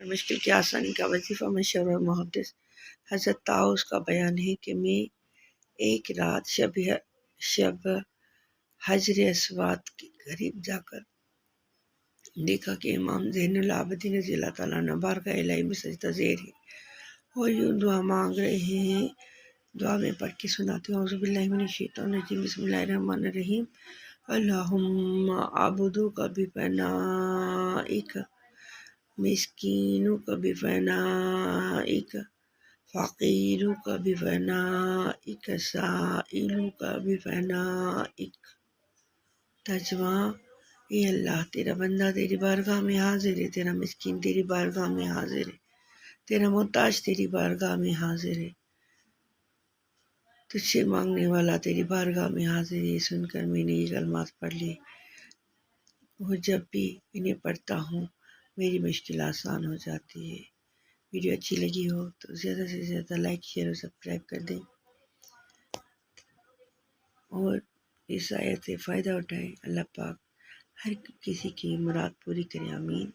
مشکل کی آسانی کا وظیفہ مشہور اور محدث حضرت طاؤس کا بیان ہے کہ میں ایک رات شب حجر اسود کے قریب جا کر دیکھا کہ امام زین العابدین رضی اللہ تعالیٰ عنہ بارگاہ الہی میں سجدہ زیر ہے اور یوں دعا مانگ رہے ہیں۔ دعا میں پڑھ کے سناتی ہوں۔ اعوذ باللہ من الشیطان الرجیم، بسم اللہ الرحمن الرحیم۔ اللہم اعبدک بپنائک، مسکینک بپنائک، فقیرک بپنائک، سائلک بپنائک۔ ترجمہ: اے اللہ، تیرا بندہ تیری بارگاہ میں حاضر ہے، تیرا مسکین تیری بارگاہ میں حاضر ہے، تیرا محتاج تیری بارگاہ میں حاضر ہے، تجھ سے مانگنے والا تیری بارگاہ میں حاضر ہے۔ سن کر میں نے یہ کلمات پڑھ لی اور جب بھی انہیں پڑھتا ہوں میری مشکل آسان ہو جاتی ہے۔ ویڈیو اچھی لگی ہو تو زیادہ سے زیادہ لائک، شیئر اور سبسکرائب کر دیں اور اس آیت سے فائدہ اٹھائیں۔ اللہ پاک ہر کسی کی مراد پوری کرے، آمین۔